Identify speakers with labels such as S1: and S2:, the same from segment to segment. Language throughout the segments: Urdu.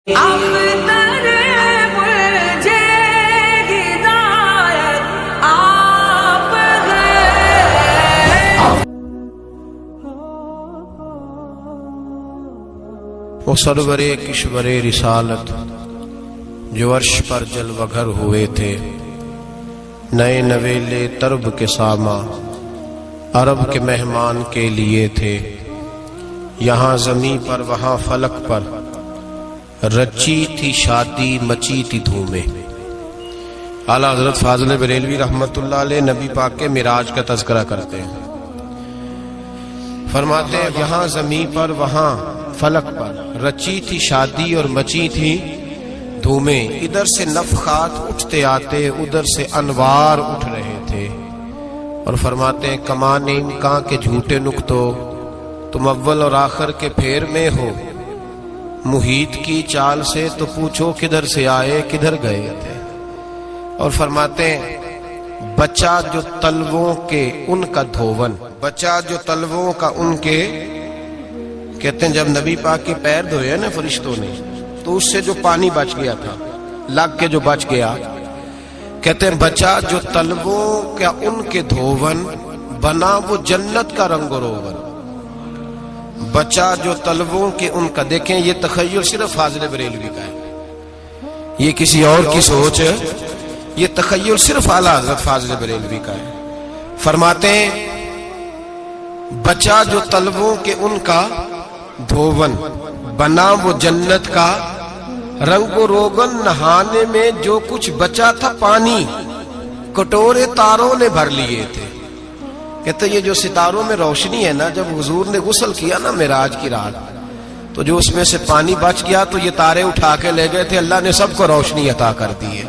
S1: وہ سرور کشور رسالت جو عرش پر جلوہ گر ہوئے تھے، نئے نویلے طرب کے ساما عرب کے مہمان کے لیے تھے، یہاں زمیں پر وہاں فلک پر رچی تھی شادی مچی تھی دھومیں۔ اعلیٰ حضرت فاضل بریلوی رحمت اللہ علیہ نبی پاک کے معراج کا تذکرہ کرتے ہیں، فرماتے ہیں یہاں زمیں پر وہاں فلک پر رچی تھی شادی اور مچی تھی دھومیں، ادھر سے نفخات اٹھتے آتے ادھر سے انوار اٹھ رہے تھے، اور فرماتے ہیں کمان امکان کے جھوٹے نکتو تم اول اور آخر کے پھیر میں ہو، محیط کی چال سے تو پوچھو کدھر سے آئے کدھر گئے تھے۔ اور فرماتے ہیں بچہ جو تلووں کے ان کا دھوون، بچہ جو تلووں کا ان کے، کہتے ہیں جب نبی پاک کے پیر دھوئے نا فرشتوں نے تو اس سے جو پانی بچ گیا تھا لگ کے جو بچ گیا، کہتے ہیں بچہ جو تلووں کا ان کے دھوون بنا وہ جنت کا رنگ و روغن، بچہ جو تلووں کے ان کا۔ دیکھیں یہ تخیل صرف فاضل بریلوی کا ہے، یہ کسی اور کی سوچ ہے، یہ تخیل صرف اعلیٰ حضرت فاضل بریلوی کا ہے۔ فرماتے ہیں بچہ جو تلووں کے ان کا دھوون بنا وہ جنت کا رنگ و روغن، نہانے میں جو کچھ بچا تھا پانی کٹورے تاروں نے بھر لیے تھے۔ کہتے یہ جو ستاروں میں روشنی ہے نا، جب حضور نے غسل کیا نا معراج کی رات تو جو اس میں سے پانی بچ گیا تو یہ تارے اٹھا کے لے گئے تھے، اللہ نے سب کو روشنی عطا کر دی ہے۔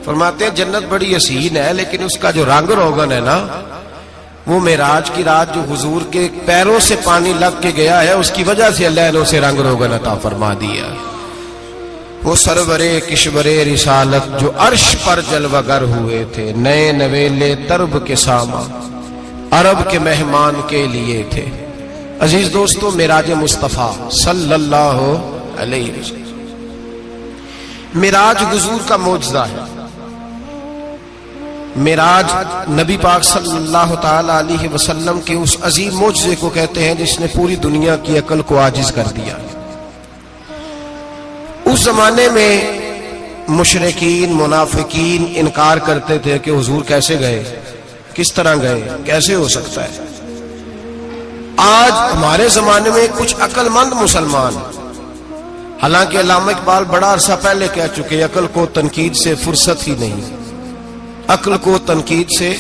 S1: فرماتے ہیں جنت بڑی حسین ہے لیکن اس کا جو رنگ روغن ہے نا، وہ معراج کی رات جو حضور کے پیروں سے پانی لگ کے گیا ہے اس کی وجہ سے اللہ نے اسے رنگ روغن عطا فرما دیا۔ وہ سرور کشور رسالت جو عرش پر جلوہ گر ہوئے تھے، نئے نویلے طرب کے ساما عرب کے مہمان کے لیے تھے۔ عزیز دوستو، معراج مصطفیٰ صلی اللہ علیہ وسلم معراج حضور کا معجزہ ہے۔ معراج نبی پاک صلی اللہ تعالی علیہ وسلم کے اس عظیم معجزے کو کہتے ہیں جس نے پوری دنیا کی عقل کو عاجز کر دیا۔ اس زمانے میں مشرکین منافقین انکار کرتے تھے کہ حضور کیسے گئے، کس طرح گئے، کیسے ہو سکتا ہے۔ آج ہمارے زمانے میں کچھ عقل مند مسلمان، حالانکہ علامہ اقبال بڑا عرصہ پہلے کہہ چکے عقل کو تنقید سے فرصت ہی نہیں، عقل کو تنقید سے،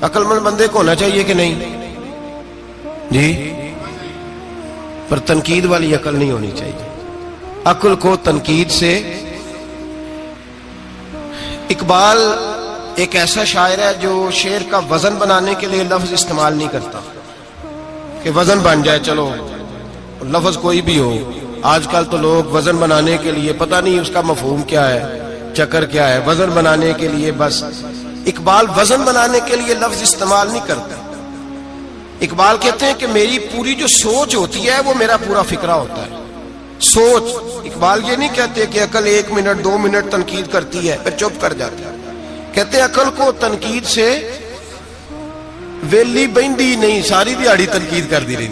S1: عقل مند بندے کو ہونا چاہیے کہ نہیں جی، پر تنقید والی عقل نہیں ہونی چاہیے، عقل کو تنقید سے۔ اقبال ایک ایسا شاعر ہے جو شعر کا وزن بنانے کے لیے لفظ استعمال نہیں کرتا کہ وزن بن جائے، چلو لفظ کوئی بھی ہو۔ آج کل تو لوگ وزن بنانے کے لیے پتہ نہیں اس کا مفہوم کیا ہے، چکر کیا ہے، وزن بنانے کے لیے بس۔ اقبال وزن بنانے کے لیے لفظ استعمال نہیں کرتا۔ اقبال کہتے ہیں کہ میری پوری جو سوچ ہوتی ہے وہ میرا پورا فکرہ ہوتا ہے، سوچ۔ اقبال یہ نہیں کہتے کہ عقل 1 منٹ 2 منٹ تنقید کرتی ہے پھر چپ کر جاتی ہے، کہتے ہیں عقل کو تنقید سے ویلی بہندی نہیں، ساری دیہڑی تنقید کر دی رہی،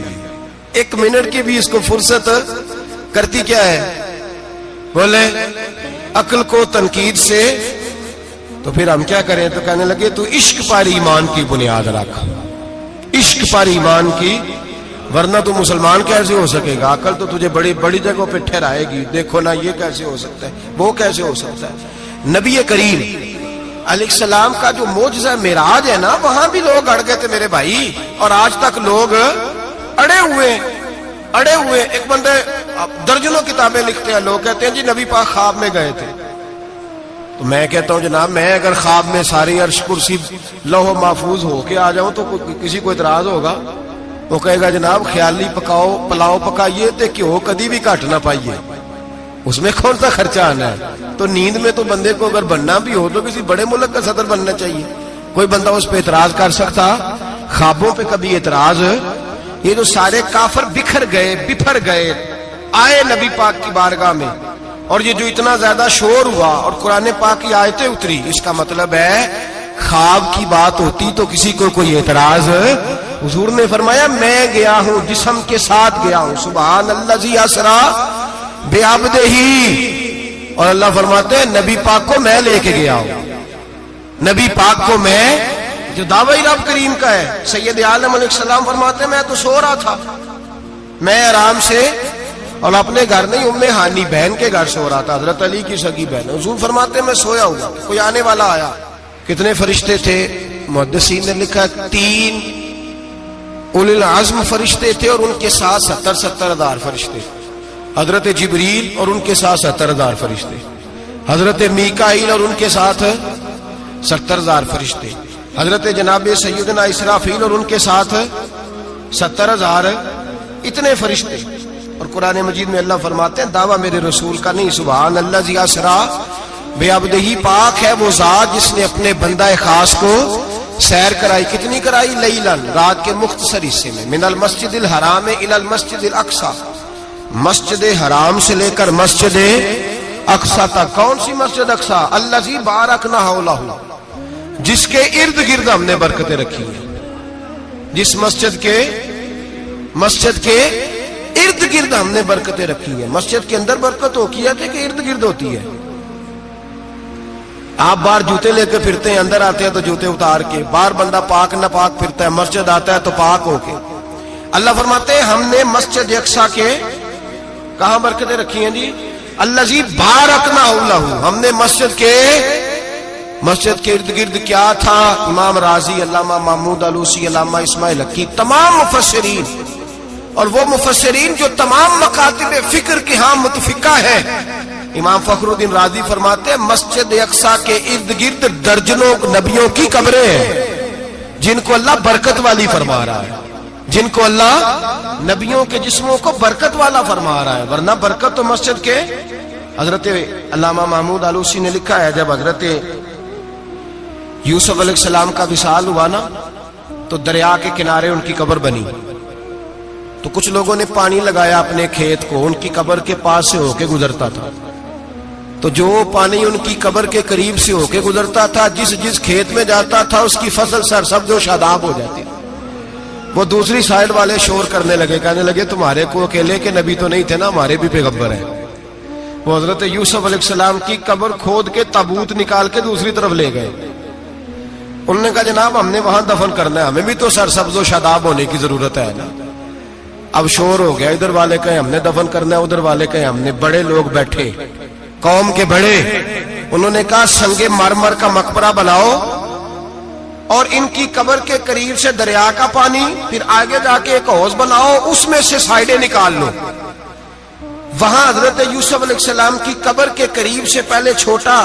S1: 1 منٹ کی بھی اس کو فرصت کرتی کیا ہے، بولے عقل کو تنقید سے۔ تو پھر ہم کیا کریں، تو کہنے لگے تو عشق پر ایمان کی بنیاد رکھ، عشق پر ایمان کی، ورنہ تو مسلمان کیسے ہو سکے گا، عقل تو تجھے بڑی بڑی جگہوں پہ ٹھہرائے گی، دیکھو نا یہ کیسے ہو سکتا ہے، وہ کیسے ہو سکتا ہے۔ نبی کریم علیہ السلام کا جو معجزہ معراج ہے نا، وہاں بھی لوگ اڑ گئے تھے میرے بھائی، اور آج تک لوگ اڑے ہوئے۔ ایک بندے درجنوں کتابیں لکھتے ہیں، لوگ کہتے ہیں جی نبی پاک خواب میں گئے تھے، تو میں کہتا ہوں جناب میں اگر خواب میں ساری عرش کرسی لوح محفوظ ہو کے آ جاؤں تو کسی کو اعتراض ہوگا، وہ کہے گا جناب خیالی پلاؤ پکائیے تے کیوں کدی بھی گھٹ نہ پائیے، اس میں کون سا خرچہ آنا ہے۔ تو نیند میں تو بندے کو اگر بننا بھی ہو تو کسی بڑے ملک کا صدر بننا چاہیے، کوئی بندہ اس پہ اعتراض کر سکتا، خوابوں پہ کبھی اعتراض۔ یہ جو سارے کافر بکھر گئے آئے نبی پاک کی بارگاہ میں، اور یہ جو اتنا زیادہ شور ہوا اور قرآن پاک کی آیتیں اتری، اس کا مطلب ہے خواب کی بات ہوتی تو کسی کو کوئی اعتراض؟ حضور نے فرمایا میں گیا ہوں، جسم کے ساتھ گیا ہوں، سبحان الذی اسری بعبدہ، اور اللہ فرماتے ہیں نبی پاک کو میں لے کے گیا ہوں، نبی پاک کو میں، جو دعوی رب کریم کا ہے۔ سید عالم علیہ السلام فرماتے ہیں میں تو سو رہا تھا، میں آرام سے، اور اپنے گھر نہیں، ام ہانی بہن کے گھر سو رہا تھا، حضرت علی کی سگی بہن۔ حضور فرماتے ہیں میں سویا ہوا، کوئی آنے والا آیا۔ کتنے فرشتے تھے؟ محدثین نے لکھا 3 اولی العزم فرشتے تھے، اور ان کے ساتھ 70 ہزار فرشتے، حضرت جبریل اور ان کے ساتھ 70 ہزار فرشتے، حضرت میکائیل اور ان کے ساتھ 70 ہزار فرشتے، حضرت جناب سیدنا اسرافیل اور ان کے ساتھ 70 ہزار، اتنے فرشتے۔ اور قرآن مجید میں اللہ فرماتے ہیں دعویٰ میرے رسول کا نہیں، سبحان الذی اسری بعبدہ، پاک ہے وہ ذات جس نے اپنے بندہ خاص کو سیر کرائی۔ کتنی کرائی؟ لیلاً، رات کے مختصر حصے میں، من المسجد الحرام الی المسجد الاقصی، مسجد حرام سے لے کر مسجد اقصی تک۔ کون سی مسجد اقصی؟ الذی بارکنا حولہ، جس کے ارد گرد ہم نے برکتیں رکھی ہیں، جس مسجد کے ارد گرد ہم نے برکتیں رکھی ہیں۔ مسجد کے اندر برکت ہوتی ہے کہ ارد گرد ہوتی ہے؟ آپ باہر جوتے لے کے پھرتے ہیں، اندر آتے ہیں تو جوتے اتار کے، باہر بندہ پاک نہ پاک پھرتا ہے، مسجد آتا ہے تو پاک ہو کے۔ اللہ فرماتے ہیں ہم نے مسجد اقصی کے کہاں برکتیں رکھی ہیں جی؟ الذی بارکنا حولہ، ہم نے مسجد کے ارد گرد کیا تھا؟ امام راضی، علامہ محمود آلوسی، علامہ اسماعیل حقی، تمام مفسرین، اور وہ مفسرین جو تمام مکاتب فکر کے ہاں متفقہ ہیں۔ امام فخر الدین رازی فرماتے ہیں مسجد اقصی کے ارد گرد درجنوں نبیوں کی قبریں ہیں، جن کو اللہ برکت والی فرما رہا ہے، جن کو اللہ نبیوں کے جسموں کو برکت والا فرما رہا ہے، ورنہ برکت تو مسجد کے۔ حضرت علامہ محمود آلوسی نے لکھا ہے جب حضرت یوسف علیہ السلام کا وصال ہوا نا تو دریا کے کنارے ان کی قبر بنی، تو کچھ لوگوں نے پانی لگایا اپنے کھیت کو، ان کی قبر کے پاس سے ہو کے گزرتا تھا، تو جو پانی ان کی قبر کے قریب سے ہو کے گزرتا تھا، جس کھیت میں جاتا تھا اس کی فصل سرسبز و شاداب ہو جاتی۔ وہ دوسری سائیڈ والے شور کرنے لگے، کہنے لگے تمہارے کو اکیلے کے نبی تو نہیں تھے نا، ہمارے بھی پیغمبر ہیں۔ وہ حضرت یوسف علیہ السلام کی قبر کھود کے تابوت نکال کے دوسری طرف لے گئے۔ انہوں نے کہا جناب ہم نے وہاں دفن کرنا ہے، ہمیں بھی تو سرسبز و شاداب ہونے کی ضرورت ہے نا۔ اب شور ہو گیا، ادھر والے کہیں ہم نے دفن کرنا ہے، ادھر والے کہیں ہم نے۔ بڑے لوگ بیٹھے، قوم کے بڑے، انہوں نے کہا سنگ مرمر کا مقبرہ بناؤ اور ان کی قبر کے قریب سے دریا کا پانی، پھر آگے جا کے ایک حوض بناؤ، اس میں سے سائیڈیں نکال لو۔ وہاں حضرت یوسف علیہ السلام کی قبر کے قریب سے پہلے چھوٹا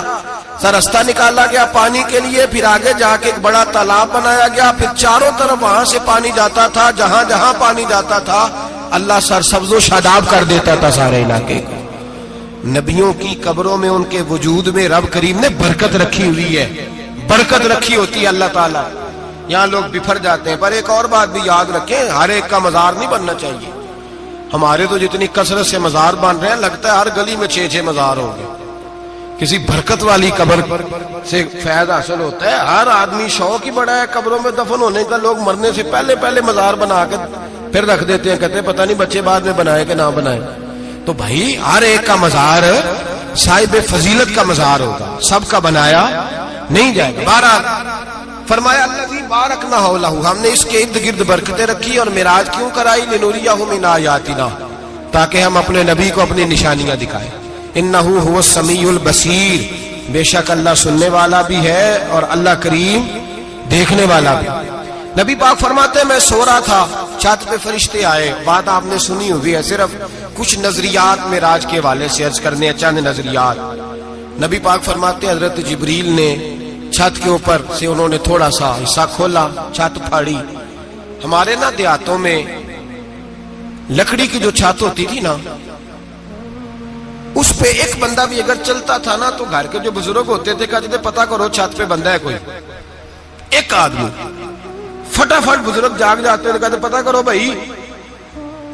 S1: سا رستہ نکالا گیا پانی کے لیے، پھر آگے جا کے ایک بڑا تالاب بنایا گیا، پھر چاروں طرف وہاں سے پانی جاتا تھا، جہاں جہاں پانی جاتا تھا اللہ سرسبز و شاداب کر دیتا تھا سارے علاقے کو۔ نبیوں کی قبروں میں ان کے وجود میں رب کریم نے برکت رکھی ہوئی ہے، برکت رکھی ہوتی ہے اللہ تعالیٰ۔ یہاں لوگ بفر جاتے ہیں، پر ایک اور بات بھی یاد رکھیں، ہر ایک کا مزار نہیں بننا چاہیے۔ ہمارے تو جتنی کثرت سے مزار بن رہے ہیں، لگتا ہے ہر گلی میں 6 مزار ہوں گے۔ کسی برکت والی قبر سے فیض حاصل ہوتا ہے۔ ہر آدمی شوق ہی بڑا ہے قبروں میں دفن ہونے کا، لوگ مرنے سے پہلے مزار بنا کے پھر رکھ دیتے ہیں، کہتے ہیں پتہ نہیں بچے بعد میں بنائے کہ نہ بنائے۔ تو بھائی ہر ایک کا مزار صاحب فضیلت کا مزار ہوگا، سب کا بنایا نہیں جائے گا۔ بہرحال فرمایا الذی بارکنا حولہ، ہم نے اس کے ارد گرد برکتیں رکھی، اور معراج کیوں کرائی؟ لنوریہ من آیاتنا، تاکہ ہم اپنے نبی کو اپنی نشانیاں دکھائیں۔ انہ هو السمیع البصیر، بے شک اللہ سننے والا بھی ہے اور اللہ کریم دیکھنے والا بھی۔ نبی پاک فرماتے ہیں میں سو رہا تھا، چھت پہ فرشتے آئے، بات آپ نے سنی ہوئی ہے، صرف کچھ نظریات معراج کے حوالے سے عرض کرنے ہیں، چند نظریات۔ نبی پاک فرماتے ہیں حضرت جبریل نے چھت کے اوپر سے انہوں نے تھوڑا سا حصہ کھولا، چھت پھاڑی۔ ہمارے نا دیہاتوں میں لکڑی کی جو چھت ہوتی تھی نا، اس پہ ایک بندہ بھی اگر چلتا تھا نا تو گھر کے جو بزرگ ہوتے تھے کہتے تھے پتہ کرو چھت پہ بندہ ہے کوئی۔ ایک آدمی فٹافٹ بزرگ جاگ جاتے تھے، کہتے پتہ کرو بھائی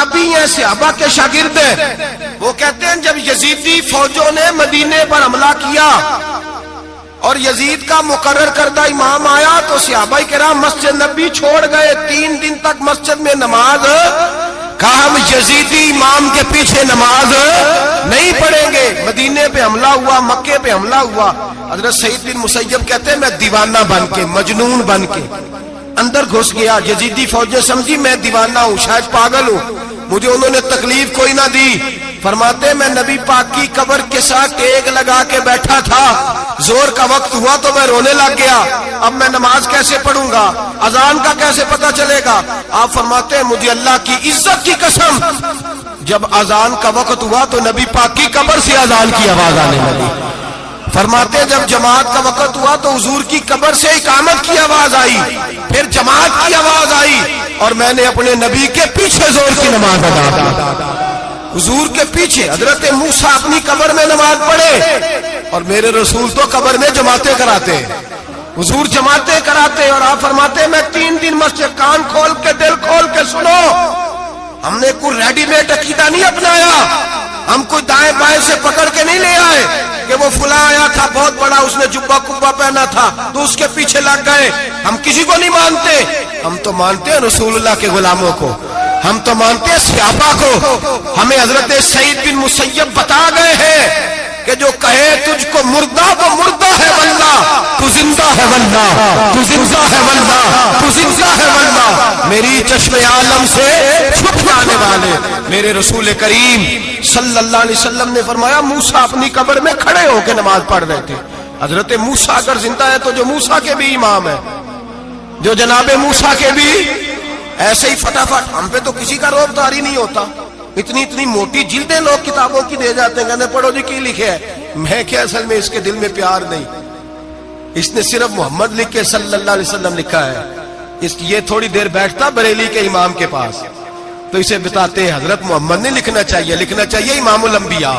S1: تابعی ہیں, صحابہ کے شاگرد ہیں. وہ کہتے ہیں جب یزیدی فوجوں نے مدینے پر حملہ کیا اور یزید کا مقرر کردہ امام آیا تو صحابہ کرام مسجد نبی چھوڑ گئے. 3 دن تک مسجد میں نماز, کہا ہم یزیدی امام کے پیچھے نماز نہیں پڑھیں گے. مدینے پہ حملہ ہوا, مکے پہ حملہ ہوا. حضرت سعید بن مسیب کہتے ہیں میں دیوانہ بن کے, مجنون بن کے اندر گھس گیا. یزیدی فوجیں سمجھی میں دیوانہ ہوں, شاید پاگل ہوں, مجھے انہوں نے تکلیف کوئی نہ دی. فرماتے میں نبی پاک کی قبر کے ساتھ ٹیک لگا کے بیٹھا تھا, زور کا وقت ہوا تو میں رونے لگ گیا. اب میں نماز کیسے پڑھوں گا, اذان کا کیسے پتہ چلے گا. آپ فرماتے ہیں مجھے اللہ کی عزت کی قسم, جب اذان کا وقت ہوا تو نبی پاک کی قبر سے اذان کی آواز آنے لگی. فرماتے ہیں جب جماعت کا وقت ہوا تو حضور کی قبر سے اقامت کی آواز آئی, پھر جماعت کی آواز آئی, اور میں نے اپنے نبی کے پیچھے زور کی نماز ادا کی. حضور کے پیچھے حضرت موسیٰ اپنی قبر میں نماز پڑھے اور میرے رسول تو قبر میں جماعتیں کراتے ہیں. حضور جماعتیں کراتے اور آپ فرماتے میں 3 دن مسجد, کان کھول کے دل کھول کے سنو, ہم نے کوئی ریڈی میڈ عقیدہ نہیں اپنایا, ہم کوئی دائیں بائیں سے پکڑ کے نہیں لے آئے کہ وہ فلاں آیا تھا بہت بڑا, اس نے جبہ کبہ پہنا تھا تو اس کے پیچھے لگ گئے. ہم کسی کو نہیں مانتے, ہم تو مانتے ہیں رسول اللہ کے غلاموں کو, ہم تو مانتے ہیں صحابہ کو. ہمیں حضرت سعید بن مسیب بتا گئے ہیں کہ جو کہے تجھ کو مردہ وہ مردہ ہے واللہ, تو زندہ ہے واللہ, تو زندہ ہے واللہ, تو زندہ ہے واللہ. میری چشم عالم سے چھپ جانے والے میرے رسول کریم صلی اللہ علیہ وسلم نے فرمایا موسیٰ اپنی قبر میں کھڑے ہو کے نماز پڑھ رہے تھے. حضرت موسیٰ اگر زندہ ہے تو جو موسیٰ کے بھی امام ہے, جو جناب موسیٰ کے بھی ایسے ہی فٹافٹ. ہم پہ تو کسی کا روب داری نہیں ہوتا, اتنی موٹی جلدیں لوگ کتابوں کی دے جاتے ہیں, کہتے پڑھو جی کی لکھے ہے. میں کیا اصل میں اس کے دل میں پیار نہیں, اس نے صرف محمد لکھ کے صلی اللہ علیہ وسلم لکھا ہے. یہ تھوڑی دیر بیٹھتا بریلی کے امام کے پاس تو اسے بتاتے ہیں حضرت محمد نے لکھنا چاہیے, لکھنا چاہیے امام الانبیاء,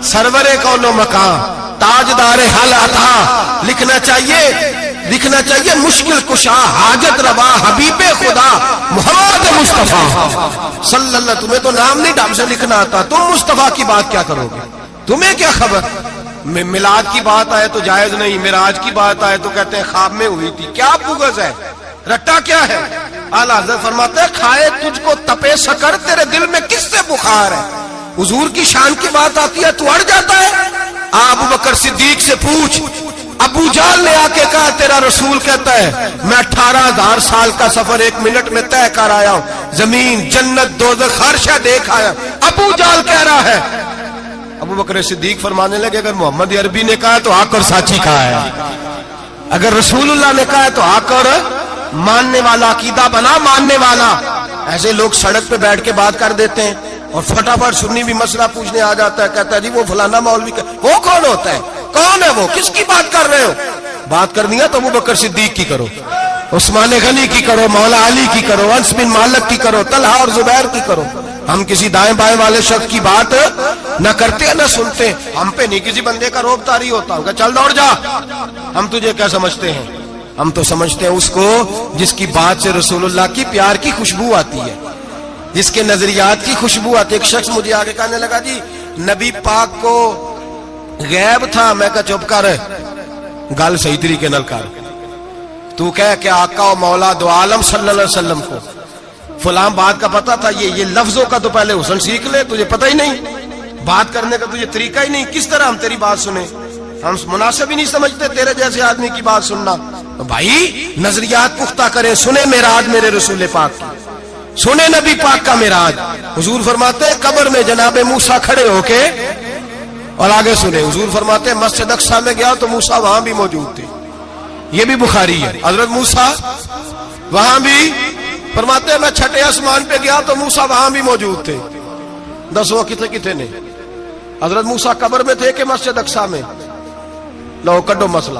S1: سرور کون و مکان, تاجدار حل عطا, لکھنا چاہیے مشکل کشا, حاجت روا, حبیب خدا محمد مصطفیٰ صلی اللہ. تمہیں تو نام نہیں ڈھنگ سے لکھنا آتا, تم مصطفیٰ کی بات کیا کرو گے, تمہیں کیا خبر. میلاد کی بات آئے تو جائز نہیں, معراج کی بات آئے تو کہتے ہیں خواب میں ہوئی تھی. کیا بغض ہے, رٹا کیا ہے. اعلیٰ حضرت فرماتے ہیں کھائے تجھ کو تپے سکر, تیرے دل میں کس سے بخار ہے. حضور کی شان کی بات آتی ہے تو اڑ جاتا ہے. ابو بکر صدیق سے پوچھ, ابو جہل نے آ کے کہا تیرا رسول کہتا ہے میں 18,000 سال کا سفر 1 منٹ میں طے کر آیا ہوں, زمین جنت دوزخ ہر شے دیکھ آیا. ابو جہل کہہ رہا ہے. ابو بکر صدیق فرمانے لگے اگر محمد عربی نے کہا تو آ کر ساچی کہا ہے, اگر رسول اللہ نے کہا ہے تو آ کر ماننے والا, عقیدہ بنا ماننے والا. ایسے لوگ سڑک پہ بیٹھ کے بات کر دیتے ہیں اور فٹافٹ سنی بھی مسئلہ پوچھنے آ جاتا ہے, کہتا ہے جی وہ فلانا مولوی, وہ کون ہوتا ہے, کون ہے وہ, کس کی بات کر رہے ہو. بات کرنی ہے تو ابو بکر صدیق کی کرو, عثمان غنی کی کرو, مولا علی کی کرو, انس بن مالک کی کرو, طلحہ اور زبیر کی کرو. ہم کسی دائیں بائیں والے شخص کی بات نہ کرتے نہ سنتے. ہم پہ نہیں کسی بندے کا روب طاری ہوتا, کہ چل دوڑ جا. ہم تجھے کیا سمجھتے ہیں, ہم تو سمجھتے ہیں اس کو جس کی بات سے رسول اللہ کی پیار کی خوشبو آتی ہے, جس کے نظریات کی خوشبو آتی ہے. ایک شخص مجھے آگے کہنے لگا جی نبی پاک کو غیب تھا. میں کہا چپ کر, گل صحیح طریقے نال کر. تو کہہ کہ آقا و مولا دو عالم صلی اللہ علیہ وسلم کو فلاں بات کا پتا تھا, یہ لفظوں کا تو پہلے حسن سیکھ لے, تجھے پتہ ہی نہیں, بات کرنے کا تجھے طریقہ ہی نہیں, کس طرح ہم تیری بات سنیں. ہم مناسب ہی نہیں سمجھتے تیرے جیسے آدمی کی بات سننا. تو بھائی نظریات پختہ کریں, سنیں معراج میرے رسول پاک کی, سنیں نبی پاک کا معراج. حضور فرماتے ہیں قبر میں جناب موسیٰ کھڑے ہو کے, اور آگے سنیں حضور فرماتے ہیں مسجد اقصیٰ میں گیا تو موسیٰ وہاں بھی موجود تھے. یہ بھی بخاری ہے. حضرت موسیٰ وہاں بھی, فرماتے ہیں میں 6 آسمان پہ گیا تو موسیٰ وہاں بھی موجود تھے. دسو کتنے نے, حضرت موسیٰ قبر میں تھے کہ مسجد اقصیٰ میں؟ لو کڈو مسئلہ,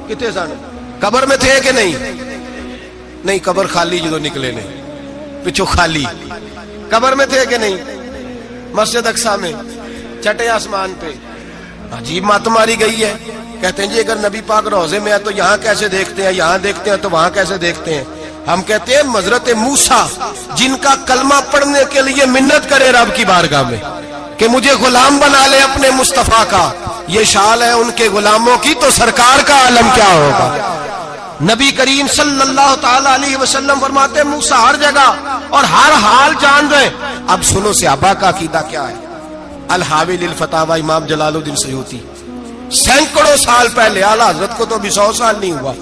S1: کتنے سانے قبر میں تھے کہ نہیں, قبر خالی جدو نکلے نے پچھو خالی, قبر میں تھے کہ نہیں, مسجد اقصیٰ میں 6 آسمان پہ. عجیب مات ماری گئی ہے. کہتے ہیں جی اگر نبی پاک روضے میں ہے تو یہاں کیسے دیکھتے ہیں, یہاں دیکھتے ہیں تو وہاں کیسے دیکھتے ہیں. ہم کہتے ہیں حضرت موسیٰ جن کا کلمہ پڑھنے کے لیے منت کرے رب کی بارگاہ میں کہ مجھے غلام بنا لے اپنے مصطفیٰ کا، یہ شان ہے ان کے غلاموں کی، تو سرکار کا عالم کیا ہوگا؟ نبی کریم صلی اللہ تعالی علیہ وسلم فرماتے ہیں موسیٰ ہر جگہ اور ہر حال جان رہے۔ اب سنو صحابہ کا عقیدہ کیا ہے۔ الحاوی للفتاوی امام جلال الدین سیوطی سینکڑوں سال پہلے، اعلیٰ حضرت کو تو ابھی 100 سال نہیں ہوا،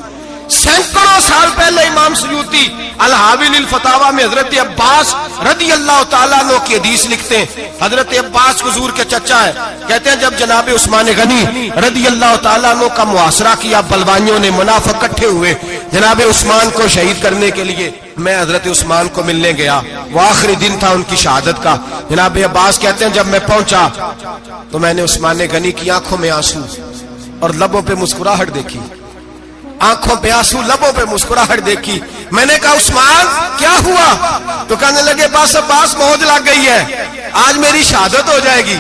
S1: سینکڑوں سال پہلے امام سیوطی الحاوی للفتاوی میں حضرت عباس رضی اللہ تعالیٰ عنہ کی حدیث لکھتے ہیں۔ حضرت عباس حضور کے چچا ہے، کہتے ہیں جب جناب عثمان غنی رضی اللہ تعالیٰ عنہ کا محاصرہ کیا، بلوانیوں نے منافق اکٹھے ہوئے جناب عثمان کو شہید کرنے کے لیے، میں حضرت عثمان کو ملنے گیا، وہ آخری دن تھا ان کی شہادت کا۔ جناب عباس کہتے ہیں جب میں پہنچا تو میں نے عثمان غنی کی آنکھوں میں آنسو اور لبوں پہ مسکراہٹ دیکھی، آنکھوں پہ آنسو لبوں پہ مسکراہٹ دیکھی۔ میں نے کہا عثمان کیا ہوا؟ تو کہنے لگے بس عباس موج لگ گئی ہے، آج میری شہادت ہو جائے گی۔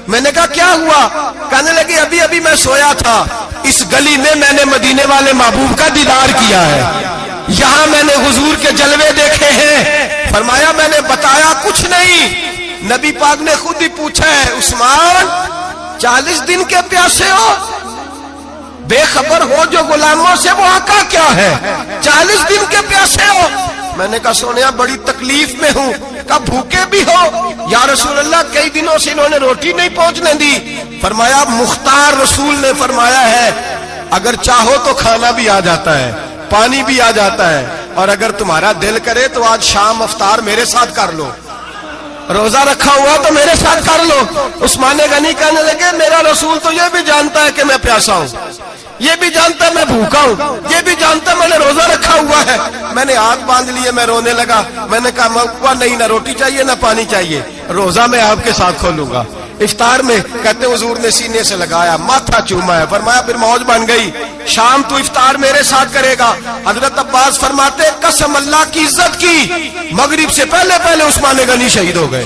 S1: میں نے کہا کیا ہوا؟ کہنے لگے ابھی ابھی میں سویا تھا، اس گلی میں میں نے مدینے والے محبوب کا دیدار کیا ہے، یہاں میں نے حضور کے جلوے دیکھے ہیں۔ فرمایا میں نے بتایا کچھ نہیں، نبی پاک نے خود ہی پوچھا ہے عثمان 40 دن کے پیاسے ہو؟ بے خبر ہو جو غلاموں سے، وہ آقا کیا ہے؟ 40 دن کے پیاسے ہو؟ میں نے کہا سونیا بڑی تکلیف میں ہوں۔ کہا بھوکے بھی ہو؟ یا رسول اللہ کئی دنوں سے انہوں نے روٹی نہیں پہنچنے دی۔ فرمایا مختار رسول نے فرمایا ہے اگر چاہو تو کھانا بھی آ جاتا ہے، پانی بھی آ جاتا ہے، اور اگر تمہارا دل کرے تو آج شام افطار میرے ساتھ کر لو، روزہ رکھا ہوا تو میرے ساتھ کر لو۔ عثمان غنی کہنے لگے میرا رسول تو یہ بھی جانتا ہے کہ میں پیاسا ہوں، یہ بھی جانتا ہے میں بھوکا ہوں، یہ بھی جانتا ہے میں نے روزہ رکھا ہوا ہے۔ میں نے ہاتھ باندھ لیے، میں رونے لگا۔ میں نے کہا نہیں، نہ روٹی چاہیے نہ پانی چاہیے، روزہ میں آپ کے ساتھ کھولوں گا۔ افطار میں کہتے حضور نے سینے سے لگایا، ماتھا چوما ہے، فرمایا پھر موج بن گئی، شام تو افطار میرے ساتھ کرے گا۔ حضرت عباس فرماتے قسم اللہ کی عزت کی، مغرب سے پہلے پہلے عثمان غنی شہید ہو گئے۔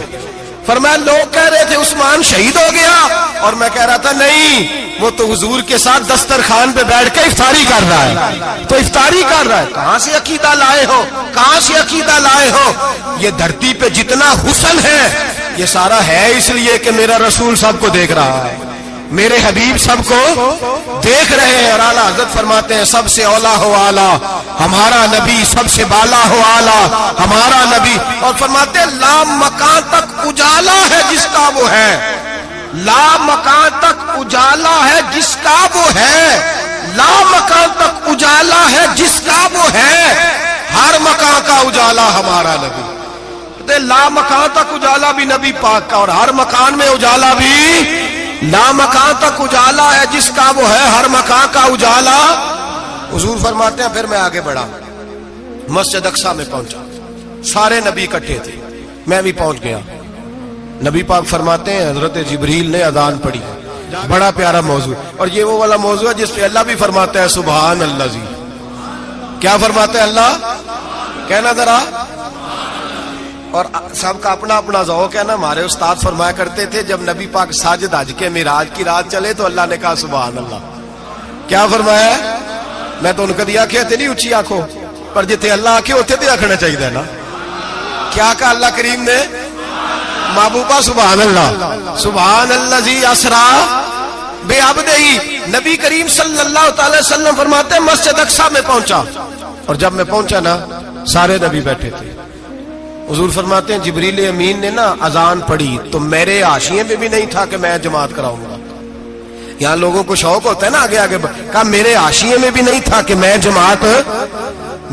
S1: فرمایا لوگ کہہ رہے تھے عثمان شہید ہو گیا، اور میں کہہ رہا تھا نہیں، وہ تو حضور کے ساتھ دسترخوان پہ بیٹھ کے افطاری کر رہا ہے، تو افطاری کر رہا ہے۔ کہاں سے عقیدہ لائے ہو؟ کہاں سے عقیدہ لائے ہو؟ یہ دھرتی پہ جتنا حسن ہے یہ سارا ہے اس لیے کہ میرا رسول سب کو دیکھ رہا ہے، میرے حبیب سب کو دیکھ رہے ہیں۔ اور اعلیٰ حضرت فرماتے ہیں سب سے اولا ہو اعلیٰ ہمارا نبی، سب سے بالا ہو اعلیٰ ہمارا نبی۔ اور فرماتے ہیں لا مکان تک اجالا ہے جس کا وہ ہے، لا مکان تک اجالا ہے جس کا وہ ہے، لا مکان تک اجالا ہے جس کا وہ ہے، ہر مکان کا اجالا ہمارا نبی۔ لا مکان تک اجالا بھی نبی پاک کا، اور ہر مکان میں اجالا بھی، لا مکان تک اجالا ہے جس کا وہ ہے، ہر مکان کا اجالا۔ حضور فرماتے ہیں پھر میں آگے بڑھا، مسجد اقصی میں پہنچا، سارے نبی اکٹھے تھے، میں بھی پہنچ گیا۔ نبی پاک فرماتے ہیں حضرت جبریل نے اذان پڑھی، بڑا پیارا موضوع، اور یہ وہ والا موضوع ہے جس پہ اللہ بھی فرماتا ہے سبحان اللہ جی۔ کیا فرماتا ہے اللہ؟ کہنا ذرا، اور سب کا اپنا اپنا ذوق ہے نا۔ ہمارے استاد فرمایا کرتے تھے جب نبی پاک ساجد حج کے معراج کی رات چلے تو اللہ نے کہا سبحان اللہ۔ کیا فرمایا؟ میں تو ان کو دیا کہ نہیں اچھی آنکھوں پر جتنے اللہ آکھے ہوتے تھے آکھنا چاہیے نا۔ کیا کہا اللہ کریم نے؟ محبوبہ سبحان اللہ، سبحان الذی اسرا بعبدہ۔ نبی کریم صلی اللہ تعالی وسلم فرماتے ہیں مسجد اقصی میں پہنچا، اور جب میں پہنچا نا سارے نبی بیٹھے تھے۔ حضور فرماتے ہیں جبریل امین نے نا اذان پڑھی تو میرے حاشیے میں بھی نہیں تھا کہ میں جماعت کراؤں گا۔ یہاں لوگوں کو شوق ہوتا ہے نا آگے آگے، کہا میرے حاشیے میں بھی نہیں تھا کہ میں جماعت،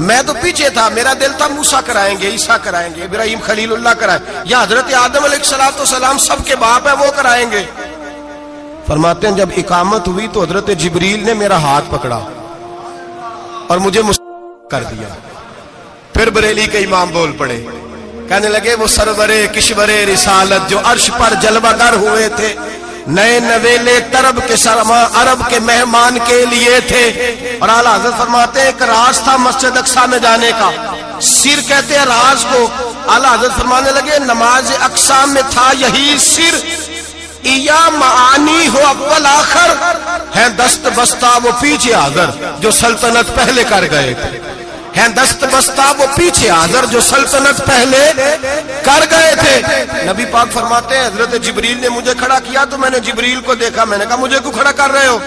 S1: میں تو پیچھے تھا، میرا دل تھا موسیٰ کرائیں گے، عیسیٰ کرائیں گے، ابراہیم خلیل اللہ کرائیں، یا حضرت آدم علیہ السلام سب کے باپ ہے وہ کرائیں گے۔ فرماتے ہیں جب اقامت ہوئی تو حضرت جبریل نے میرا ہاتھ پکڑا اور مجھے کر دیا۔ پھر بریلی کے امام بول پڑے، کہنے لگے وہ سرورے کشورے رسالت جو عرش پر جلوہ گر ہوئے تھے، نئے نویلے طرب کے سرما عرب کے مہمان کے لیے تھے۔ اور اعلیٰ حضرت فرماتے ہیں ایک راز تھا مسجد اقصی میں جانے کا، سر کہتے ہیں راز کو۔ اعلیٰ حضرت فرمانے لگے نماز اقصی میں تھا یہی سر، یا معانی ہو اول آخر ہے دست بستہ وہ پیچھے حاضر جو سلطنت پہلے کر گئے تھے۔ ہیں دست بستہ وہ پیچھے حاضر جو سلطنت پہلے کر گئے تھے. نبی پاک فرماتے ہیں حضرت جبریل نے مجھے کھڑا کیا تو میں نے جبریل کو دیکھا. میں نے کہا مجھے کیوں کھڑا کر رہے ہو؟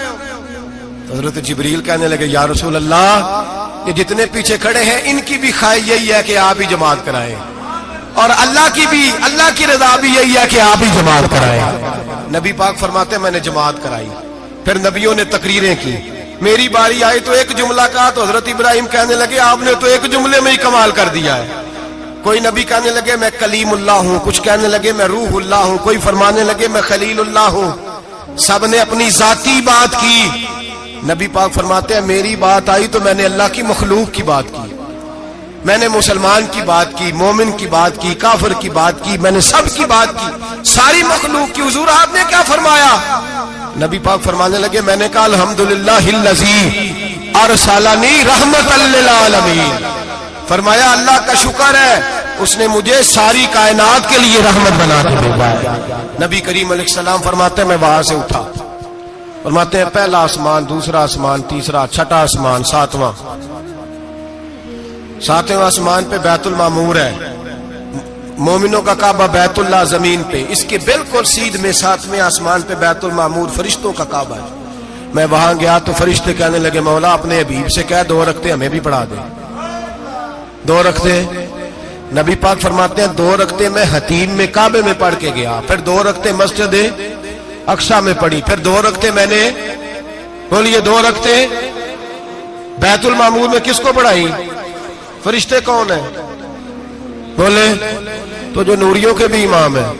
S1: حضرت جبریل کہنے لگے یا رسول اللہ یہ جتنے پیچھے کھڑے ہیں ان کی بھی خواہش یہی ہے کہ آپ ہی جماعت کرائیں، اور اللہ کی رضا بھی یہی ہے کہ آپ ہی جماعت کرائیں. نبی پاک فرماتے ہیں میں نے جماعت کرائی. پھر نبیوں نے تقریریں کی. میری باری آئی تو ایک جملہ کہا تو حضرت ابراہیم کہنے لگے آپ نے تو ایک جملے میں ہی کمال کر دیا ہے. کوئی نبی کہنے لگے میں کلیم اللہ ہوں، کچھ کہنے لگے میں روح اللہ ہوں، کوئی فرمانے لگے میں خلیل اللہ ہوں. سب نے اپنی ذاتی بات کی. نبی پاک فرماتے ہیں میری بات آئی تو میں نے اللہ کی مخلوق کی بات کی. میں نے مسلمان کی بات کی، مومن کی بات کی، کافر کی بات کی، میں نے سب کی بات کی، ساری مخلوق کی. حضور آپ نے کیا فرمایا؟ نبی پاک فرمانے لگے میں نے کہا الحمدللہ الذی ارسلنی رحمۃ للعالمین. فرمایا اللہ کا شکر ہے اس نے مجھے ساری کائنات کے لیے رحمت بنا کے بھیجا ہے. نبی کریم علیہ السلام فرماتے ہیں میں وہاں سے اٹھا. فرماتے ہیں پہلا آسمان، دوسرا آسمان، تیسرا، چھٹا آسمان، ساتواں آسمان پہ بیت المعمور ہے. مومنوں کا کعبہ بیت اللہ زمین پہ، اس کے بالکل سیدھ میں ساتویں آسمان پہ بیت المعمور فرشتوں کا کعبہ ہے. میں وہاں گیا تو فرشتے کہنے لگے مولا اپنے حبیب سے کہہ 2 رکعتیں ہمیں بھی پڑھا دے. 2 رکعتیں. نبی پاک فرماتے ہیں 2 رکعتیں میں حتیم میں کعبے میں پڑھ کے گیا، پھر 2 رکعتیں مسجد اقصی میں پڑھی، پھر 2 رکعتیں میں نے بولیے 2 رکعتیں بیت المعمور میں کس کو پڑھائی؟ فرشتے کون ہیں بولے؟ تو جو نوریوں کے بھی امام ہیں.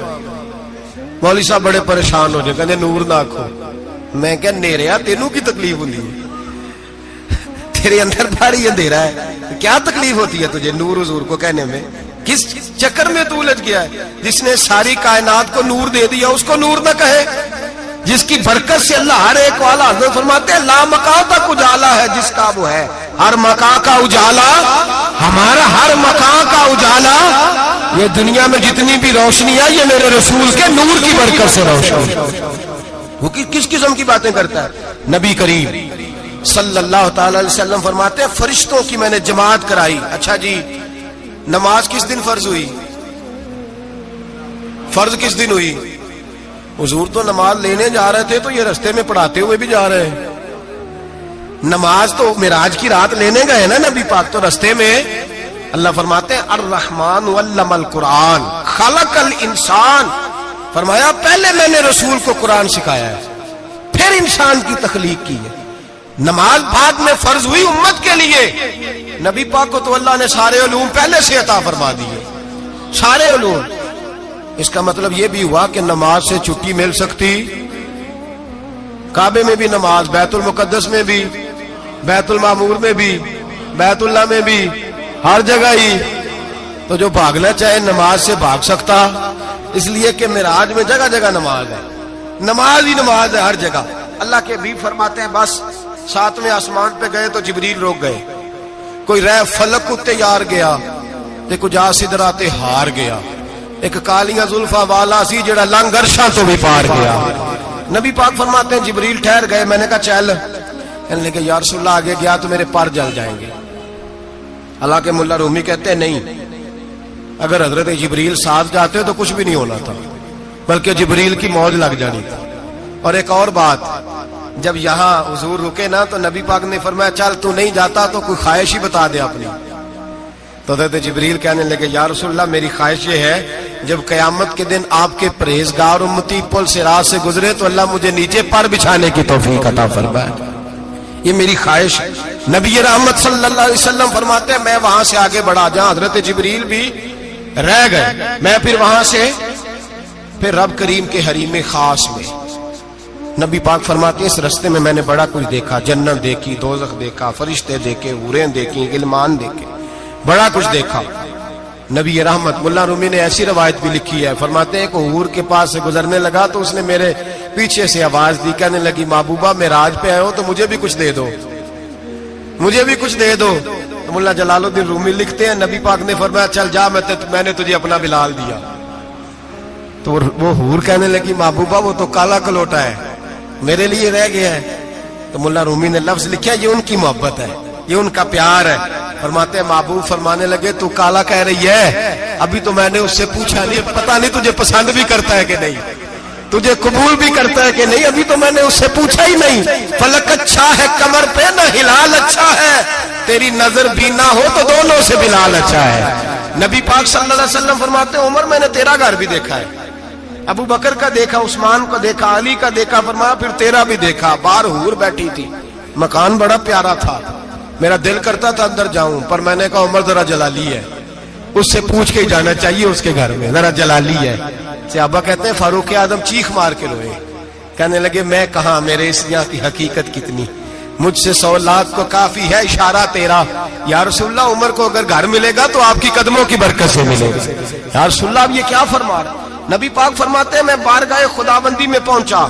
S1: مولوی صاحب بڑے پریشان ہو جائے کہتے نور نہ آکھو. میں کہ نیریا تینوں کی تکلیف ہوتی ہے، تیرے اندر بھاری اندھیرا ہے، کیا تکلیف ہوتی ہے تجھے نور حضور کو کہنے میں؟ کس چکر میں تو الجھ گیا ہے؟ جس نے ساری کائنات کو نور دے دیا اس کو نور نہ کہے؟ جس کی برکت سے اللہ ہر ایک والا، حضرت فرماتے ہیں لا مکان تک اجالا ہے جس کا وہ ہے، ہر مکان کا اجالا ہمارا، ہر مکان کا اجالا. یہ دنیا میں جتنی بھی روشنی ہے یہ میرے رسول کے نور کی برکت سے روشنی. وہ کس قسم کی باتیں کرتا ہے؟ نبی کریم صلی اللہ تعالی علیہ وسلم فرماتے ہیں فرشتوں کی میں نے جماعت کرائی. اچھا جی نماز کس دن فرض ہوئی؟ فرض کس دن ہوئی؟ حضور تو نماز لینے جا رہے تھے تو یہ رستے میں پڑھاتے ہوئے بھی جا رہے ہیں. نماز تو معراج کی رات لینے گئے نا نبی پاک، تو رستے میں اللہ فرماتے ہیں الرحمن علم القرآن خلق الانسان. فرمایا پہلے میں نے رسول کو قرآن سکھایا ہے پھر انسان کی تخلیق کی ہے. نماز بعد میں فرض ہوئی امت کے لیے. نبی پاک کو تو اللہ نے سارے علوم پہلے سے عطا فرما دیے، سارے علوم. اس کا مطلب یہ بھی ہوا کہ نماز سے چھٹی مل سکتی. کعبے میں بھی نماز، بیت المقدس میں بھی، بیت المعمور میں بھی، بیت اللہ میں بھی، ہر جگہ ہی. تو جو بھاگنا چاہے نماز سے بھاگ سکتا، اس لیے کہ معراج میں جگہ جگہ نماز ہے، نماز ہی نماز ہے ہر جگہ. اللہ کے حبیب فرماتے ہیں بس 7ویں آسمان پہ گئے تو جبریل روک گئے. کوئی رہ فلک اتے یار گیا تے کچھ جا سدراتے ہار گیا. ایک کالیاں زلفاں والا سی جڑا لنگ عرشاں تو بھی پار گیا. نبی پاک فرماتے ہیں جبریل ٹھہر گئے. میں نے کہا چل. کہنے لگے یا رسول اللہ آگے گیا تو میرے پر جل جائیں گے. حالانکہ ملا رومی کہتے ہیں نہیں، اگر حضرت جبریل ساتھ جاتے تو کچھ بھی نہیں ہونا تھا، بلکہ جبریل کی موج لگ جانی تھی. اور ایک اور بات، جب یہاں حضور رکے نا تو نبی پاک نے فرمایا چل تو نہیں جاتا تو کوئی خواہش ہی بتا دے اپنی. تو حضرت جبریل کہنے لگے یا رسول اللہ میری خواہش یہ ہے جب قیامت کے دن آپ کے پرہیزگار امتی پل صراط سے گزرے تو اللہ مجھے نیچے پر بچھانے کی توفیق عطا فرمائے. یہ میری خواہش. نبی رحمت صلی اللہ علیہ وسلم فرماتے ہیں میں وہاں سے آگے بڑھا جہاں حضرت جبریل بھی رہ گئے. میں پھر وہاں سے پھر رب کریم کے حریم خاص میں. نبی پاک فرماتے ہیں اس رستے میں نے بڑا کچھ دیکھا، جنت دیکھی، دوزخ دیکھا، فرشتے دیکھے، حوریں دیکھی، غلمان دیکھے، بڑا کچھ دیکھا. نبی رحمت ملا رومی نے ایسی روایت بھی لکھی ہے، فرماتے ہیں کہ حور کے پاس سے گزرنے لگا تو اس نے میرے پیچھے سے آواز دی، کہنے لگی محبوبہ معراج پہ آئے ہو تو مجھے بھی کچھ دے دو، مجھے بھی کچھ دے دو. تو ملا جلال الدین رومی لکھتے ہیں نبی پاک نے فرمایا چل جا میں نے تجھے اپنا بلال دیا. تو وہ حور کہنے لگی محبوبہ وہ تو کالا کلوٹا ہے، میرے لیے رہ گیا ہے. تو ملا رومی نے لفظ لکھا یہ ان کی محبت ہے. یہ ان کا پیار ہے. فرماتے ہیں محبوب فرمانے لگے تو کالا کہہ رہی ہے, ابھی تو میں نے اس سے پوچھا نہیں, پتہ نہیں تجھے پسند بھی کرتا ہے کہ نہیں, تجھے قبول بھی کرتا ہے کہ نہیں, ابھی تو میں نے اس سے پوچھا ہی نہیں. فلک اچھا ہے کمر پہ نہ ہلال اچھا ہے, تیری نظر بھی نہ ہو تو دونوں سے بلال اچھا ہے. نبی پاک صلی اللہ علیہ وسلم فرماتے ہیں عمر میں نے تیرا گھر بھی دیکھا ہے, ابو بکر کا دیکھا, عثمان کا دیکھا, علی کا دیکھا, فرمایا پھر تیرا بھی دیکھا. باہر حور بیٹھی تھی, مکان بڑا پیارا تھا, میرا دل کرتا تھا اندر جاؤں, پر میں نے کہا عمر ذرا جلالی ہے, اس سے پوچھ کے جانا چاہیے اس کے گھر میں, ذرا جلالی ہے. صحابہ کہتے ہیں فاروق اعظم چیخ مار کے روئے, کہنے لگے میں کہاں, میرے اس یہاں کی حقیقت کتنی, مجھ سے 100 لاکھ کو کافی ہے اشارہ تیرا. یا رسول اللہ عمر کو اگر گھر ملے گا تو آپ کی قدموں کی برکت سے ملے گا. یا رسول اللہ اب یہ کیا فرما رہا. نبی پاک فرماتے ہیں میں بارگاہ خداوندی میں پہنچا,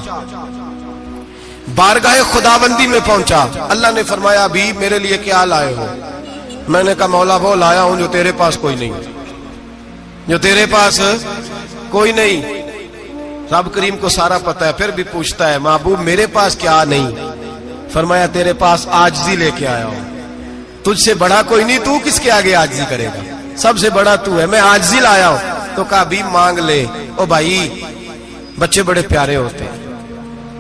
S1: بارگاہ خداوندی میں پہنچا, اللہ نے فرمایا ابھی میرے لیے کیا لائے ہو. میں نے کہا مولا وہ لایا ہوں جو تیرے پاس کوئی نہیں, جو تیرے پاس کوئی نہیں. رب کریم کو سارا پتہ ہے, پھر بھی پوچھتا ہے محبوب میرے پاس کیا نہیں. فرمایا تیرے پاس عاجزی لے کے آیا ہوں, تجھ سے بڑا کوئی نہیں, تو کس کے آگے عاجزی کرے گا, سب سے بڑا تو ہے, میں عاجزی لایا ہوں. تو کہا بھی مانگ لے. او بھائی بچے بڑے پیارے ہوتے ہیں,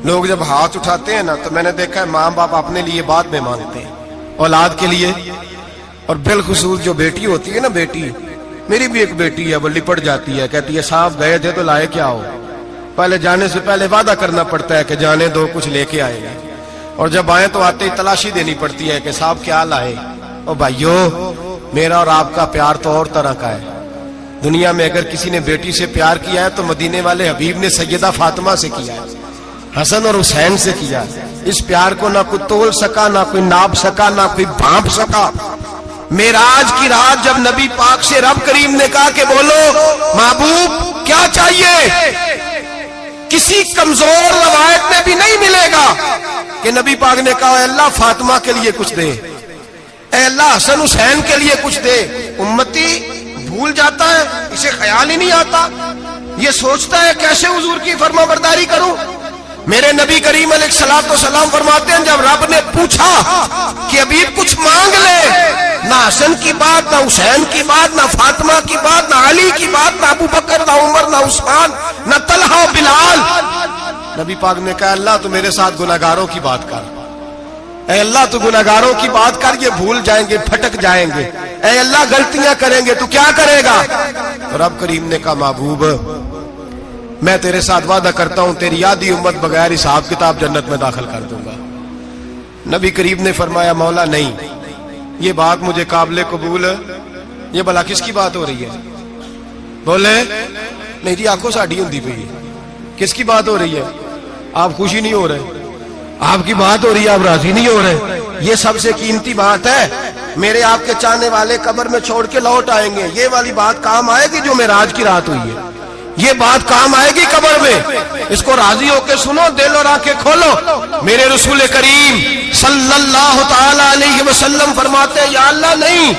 S1: لوگ جب ہاتھ اٹھاتے ہیں نا تو میں نے دیکھا ہے ماں باپ اپنے لیے بعد میں مانگتے ہیں, اولاد کے لیے. اور بالخصوص جو بیٹی ہوتی ہے نا, بیٹی میری بھی ایک بیٹی ہے, وہ لپٹ جاتی ہے, کہتی ہے صاحب گئے تھے تو لائے کیا ہو. پہلے جانے سے پہلے وعدہ کرنا پڑتا ہے کہ جانے دو کچھ لے کے آئے گا, اور جب آئے تو آتے ہی تلاشی دینی پڑتی ہے کہ صاحب کیا لائے. او بھائیو میرا اور آپ کا پیار تو اور طرح کا ہے. دنیا میں اگر کسی نے بیٹی سے پیار کیا ہے تو مدینے والے حبیب نے سیدہ فاطمہ سے کیا ہے, حسن اور حسین سے کیا. اس پیار کو نہ کوئی تول سکا, نہ کوئی ناپ سکا, نہ کوئی بھانپ سکا. معراج کی رات جب نبی پاک سے رب کریم نے کہا کہ بولو محبوب کیا چاہیے, کسی کمزور روایت میں بھی نہیں ملے گا کہ نبی پاک نے کہا اے اللہ فاطمہ کے لیے کچھ دے, اے اللہ حسن حسین کے لیے کچھ دے. امتی بھول جاتا ہے, اسے خیال ہی نہیں آتا, یہ سوچتا ہے کیسے حضور کی فرما برداری کروں. میرے نبی کریم علیہ الصلوۃ والسلام فرماتے ہیں جب رب نے پوچھا کہ ابھی کچھ مانگ لے, نہ حسن کی بات, نہ حسین کی بات, نہ فاطمہ کی بات, نہ علی کی بات, نہ ابو بکر, نہ عمر, نہ عثمان, نہ طلحہ, بلال. نبی پاک نے کہا اللہ تو میرے ساتھ گناہگاروں کی بات کر, اے اللہ تو گناہگاروں کی بات کر, یہ بھول جائیں گے, پھٹک جائیں گے, اے اللہ غلطیاں کریں گے, تو کیا کرے گا. رب کریم نے کہا محبوب میں تیرے ساتھ وعدہ کرتا ہوں تیری آدھی امت بغیر حساب کتاب جنت میں داخل کر دوں گا. نبی کریم نے فرمایا مولا نہیں, یہ بات مجھے قابل قبول ہے. یہ بھلا کس کی بات ہو رہی ہے, بولے نہیں جی آنکھوں ساڑھی ہوندی پئی ہے, کس کی بات ہو رہی ہے. آپ خوشی نہیں ہو رہے, آپ کی بات ہو رہی ہے, آپ راضی نہیں ہو رہے. یہ سب سے قیمتی بات ہے, میرے آپ کے چاہنے والے قبر میں چھوڑ کے لوٹ آئیں گے, یہ والی بات کام آئے گی جو معراج کی رات ہوئی ہے, یہ بات کام آئے گی قبر میں. اس کو راضی ہو کے سنو, دل اور آنکھیں کھولو. میرے رسول کریم صلی اللہ تعالی علیہ وسلم فرماتے ہیں یا اللہ نہیں,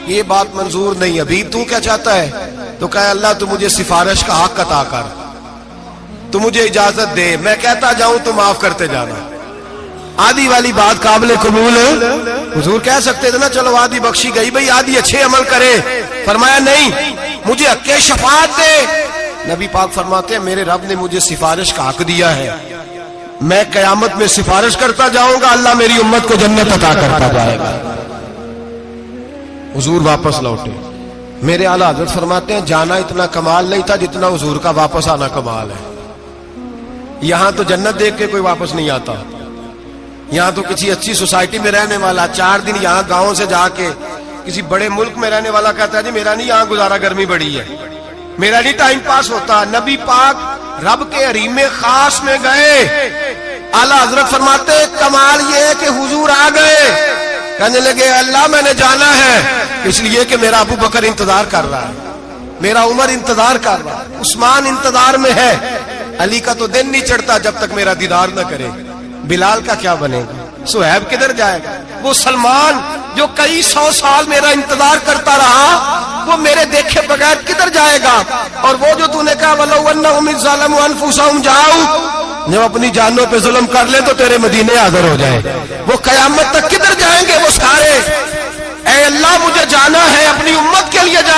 S1: یہ بات منظور نہیں. ابھی تو کیا چاہتا ہے, تو کہا اللہ تو مجھے سفارش کا حق عطا کر, تو مجھے اجازت دے, میں کہتا جاؤں تو معاف کرتے جانا. آدھی والی بات قابل قبول ہے. حضور کہہ سکتے تھے نا چلو آدھی بخشی گئی, بھئی آدھی اچھے عمل کرے. فرمایا نہیں, مجھے حق کے شفاعت دے. نبی پاک فرماتے ہیں میرے رب نے مجھے سفارش کا حق دیا ہے, میں قیامت میں سفارش کرتا جاؤں گا, اللہ میری امت کو جنت عطا کرتا جائے گا. حضور واپس لوٹے. میرے اعلیٰ حضرت فرماتے ہیں جانا اتنا کمال نہیں تھا جتنا حضور کا واپس آنا کمال ہے. یہاں تو جنت دیکھ کے کوئی واپس نہیں آتا, یہاں تو کسی اچھی سوسائٹی میں رہنے والا 4 دن یہاں گاؤں سے جا کے کسی بڑے ملک میں رہنے والا کہتا ہے جی میرا نہیں یہاں گزارا, گرمی بڑی ہے, میرا نہیں ٹائم پاس ہوتا. نبی پاک رب کے حریم خاص میں گئے, اعلیٰ حضرت فرماتے کمال یہ ہے کہ حضور آ گئے, کہنے لگے اللہ میں نے جانا ہے اس لیے کہ میرا ابو بکر انتظار کر رہا ہے, میرا عمر انتظار کر رہا ہے, عثمان انتظار میں ہے, علی کا تو دن نہیں چڑھتا جب تک میرا دیدار نہ کرے. بلال کا کیا بنے گا, صہیب کدھر جائے گا, وہ سلمان جو کئی 100 سال میرا انتظار کرتا رہا وہ میرے دیکھے بغیر کدھر جائے گا. اور وہ جو تو نے کہا وَلَوْ أَنَّهُمْ إِذْ ظَلَمُوا أَنفُسَهُمْ جَاءُوا, جب اپنی جانوں پہ ظلم کر لے تو تیرے مدینے حاضر ہو جائے, وہ قیامت تک کدھر جائیں گے وہ سارے.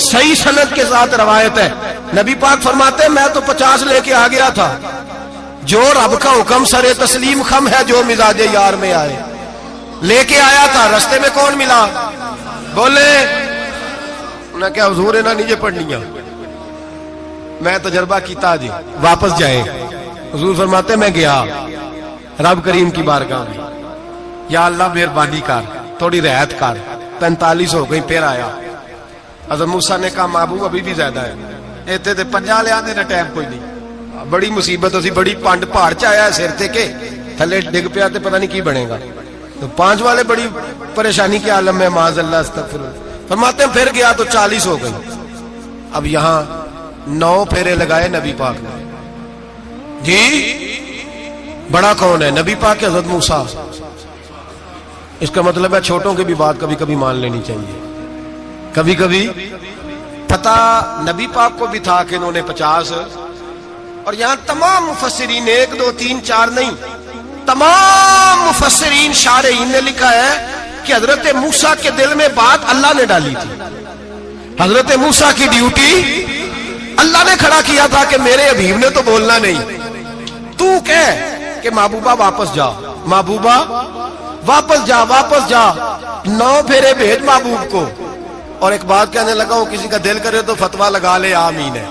S1: صحیح سند کے ساتھ روایت ہے، نبی پاک فرماتے ہیں میں تو 50 لے کے آ گیا تھا، جو رب کا حکم سر تسلیم خم ہے، جو مزاج یار میں آئے لے کے آیا تھا، رستے میں کون ملا؟ بولے انہیں کیا حضور انہیں نیچے پڑھنیاں، میں تجربہ کیتا جی، واپس جائے۔ حضور فرماتے ہیں میں گیا رب کریم کی بارگاہ میں، یا اللہ مہربانی کر، تھوڑی رعایت کر، 45 ہو گئی، پھر آیا۔ حضرت موسیٰ نے کہا محبوب ابھی بھی زیادہ ہے، ایتھے تے 50 لے آنے ٹائم کوئی نہیں، بڑی مصیبت اسی، بڑی پانڈ پہاڑ چ آیا سر تے کے تھلے ڈگ پیا تے پتہ نہیں کی بنے گا، تو 5 والے بڑی پریشانی کے عالم میں، معاذ اللہ استغفر اللہ۔ فرماتے ہیں پھر گیا تو 40 ہو گئی، اب یہاں 9 پھیرے لگائے نبی پاک نے، جی بڑا کون ہے؟ نبی پاک کے حضرت موسیٰ۔ اس کا مطلب ہے چھوٹوں کی بھی بات کبھی کبھی مان لینی چاہیے، کبھی کبھی پتہ نبی پاک کو بھی تھا کہ انہوں نے 50، اور یہاں تمام مفسرین 1 2 3 4 نہیں، تمام مفسرین شارحین نے لکھا ہے کہ حضرت موسیٰ کے دل میں بات اللہ نے ڈالی تھی، حضرت موسیٰ کی ڈیوٹی اللہ نے کھڑا کیا تھا کہ میرے حبیب نے تو بولنا نہیں، تو کہہ کہ محبوبہ واپس جا، محبوبہ واپس جا، واپس جا، 9 پھیرے بھیج محبوب کو۔ اور ایک بات کہنے لگا ہوں، کسی کا دل کرے تو فتویٰ لگا لے، آمین ہے۔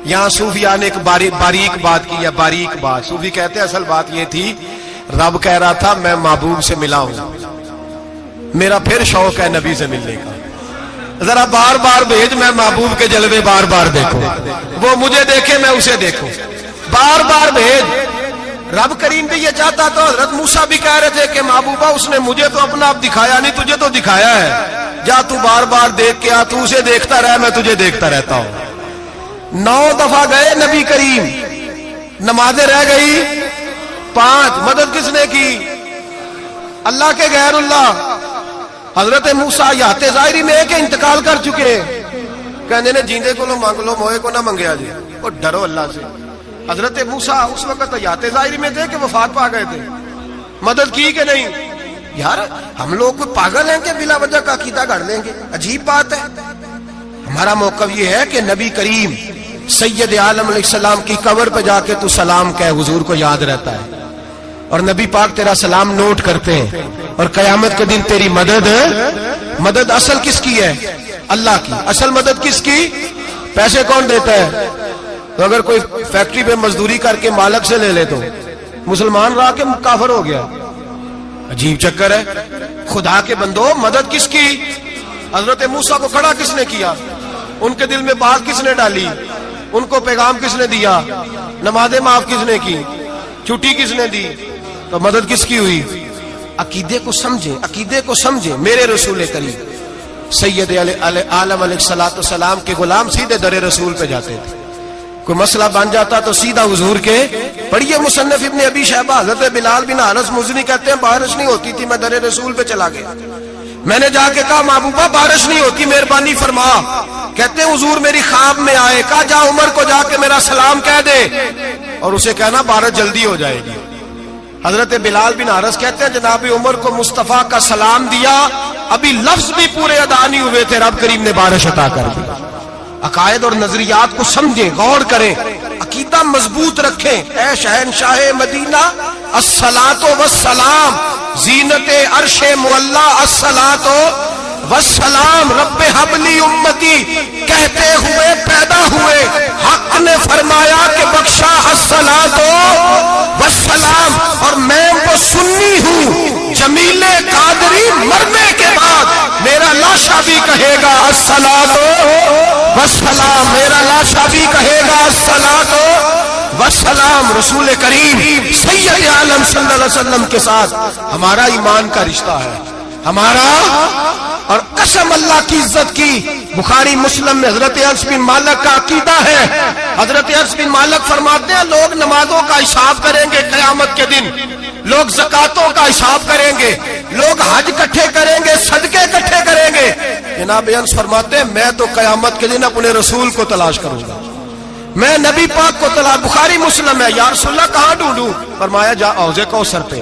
S1: یہاں صوفیاء نے ایک باریک بات کی ہے، باریک بات۔ صوفی کہتے ہیں اصل بات یہ تھی، رب کہہ رہا تھا میں محبوب سے ملا ہوں، میرا پھر شوق ہے نبی سے ملنے کا، ذرا بار بار بھیج، میں محبوب کے جلوے بار بار دیکھوں، وہ مجھے دیکھے میں اسے دیکھوں، بار بار بھیج۔ رب کریم بھی یہ چاہتا تو حضرت موسیٰ بھی کہہ رہے تھے کہ محبوبہ اس نے مجھے تو اپنا آپ دکھایا نہیں، تجھے تو دکھایا ہے، جا تو بار بار دیکھ کے آ، تو اسے دیکھتا رہ، میں تجھے دیکھتا رہتا ہوں۔ 9 دفعہ گئے نبی کریم، نمازیں رہ گئی 5، مدد کس نے کی؟ اللہ کے غیر اللہ۔ حضرت موسیٰ یات ظاہری میں کہ انتقال کر چکے، کہنے نے جیندے کو لو مانگ لو، موئے کو نہ منگیا جی، وہ ڈرو اللہ سے۔ حضرت موسیٰ اس وقت یات ظاہری میں تھے کہ وفات پا گئے تھے، مدد کی کہ نہیں؟ یار ہم لوگ کوئی پاگل ہیں کہ بلا وجہ کا عقیدہ گھڑ لیں گے؟ عجیب بات ہے۔ ہمارا موقف یہ ہے کہ نبی کریم سید عالم علیہ السلام کی قبر پہ جا کے تو سلام کہے، حضور کو یاد رہتا ہے، اور نبی پاک تیرا سلام نوٹ کرتے ہیں، اور قیامت کے دن تیری مدد اصل کس کی ہے؟ اللہ کی۔ اصل مدد کس کی؟ پیسے کون دیتا ہے؟ تو اگر کوئی فیکٹری پہ مزدوری کر کے مالک سے لے لے تو مسلمان رہا کے کافر ہو گیا، عجیب چکر ہے۔ خدا کے بندو مدد کس کی؟ حضرت موسیٰ کو کھڑا کس نے کیا؟ ان کے دل میں بات کس نے ڈالی؟ ان کو پیغام کس نے دیا؟ نمازیں معاف کس نے کی؟ چھٹی کس نے دی؟ تو مدد کس کی ہوئی؟ عقیدے کو سمجھیں، عقیدے کو سمجھیں۔ میرے رسول کریم سید عالم علیہ السلام کے غلام سیدھے در رسول پہ جاتے تھے، کوئی مسئلہ بن جاتا تو سیدھا حضور کے۔ پڑھیے مصنف ابن ابی شیبہ، حضرت بلال بن انس مزنی کہتے ہیں بارش نہیں ہوتی تھی، میں در رسول پہ چلا گیا، میں نے جا کے کہا محبوبہ بارش نہیں ہوتی، مہربانی فرما۔ کہتے ہیں حضور میری خواب میں آئے، کہا جا عمر کو جا کے میرا سلام کہہ دے، اور اسے کہنا بارش جلدی ہو جائے گی۔ حضرت بلال بن حارث کہتے ہیں جناب عمر کو مصطفیٰ کا سلام دیا، ابھی لفظ بھی پورے ادا نہیں ہوئے تھے، رب کریم نے بارش عطا کر دی۔ عقائد اور نظریات کو سمجھیں، غور کریں، عقیدہ مضبوط رکھیں۔ اے شہنشاہ مدینہ الصلاۃ والسلام، زینت عرش معلی الصلاۃ والسلام، رب حبلی امتی کہتے ہوئے پیدا ہوئے، حق نے فرمایا کہ بخشا الصلاۃ والسلام، اور میں وہ سنی ہوں جمیل قادری مرنے کے بعد میرا لاشا بھی کہے گا الصلاۃ والسلام، میرا لاشا بھی کہے گا الصلاۃ والسلام۔ رسول کریم سید عالم صلی اللہ علیہ وسلم کے ساتھ ہمارا ایمان کا رشتہ ہے، ہمارا، اور قسم اللہ کی عزت کی، بخاری مسلم میں حضرت انس بن مالک کا عقیدہ ہے۔ حضرت انس بن مالک فرماتے ہیں لوگ نمازوں کا حساب کریں گے قیامت کے دن، لوگ زکاتوں کا حساب کریں گے، لوگ حج اکٹھے کریں گے، صدقے اکٹھے کریں گے۔ جناب انس فرماتے ہیں میں تو قیامت کے دن اپنے رسول کو تلاش کروں گا، میں نبی پاک کو تلاش۔ بخاری مسلم ہے، یا رسول اللہ کہاں ڈھونڈوں؟ فرمایا جا حوض کوثر پہ،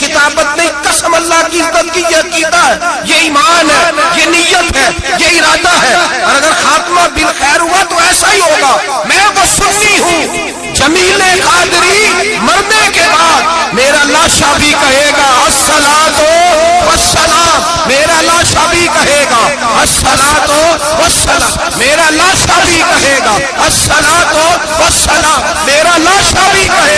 S1: خطابت نہیں، قسم اللہ کی عزت کی، یہ عقیدہ ہے، یہ ایمان ہے، یہ نیت ہے، یہ ارادہ ہے، اور اگر خاتمہ بالخیر ہوا تو ایسا ہی ہوگا۔ میں وہ سنی ہوں جمیل قادری مرنے کے بعد میرا لاشا بھی کہے گا الصلاۃ والسلام، میرا لاشا بھی کہے گا الصلاۃ والسلام، میرا لاشا بھی کہے گا الصلاۃ والسلام، میرا لاشا بھی کہے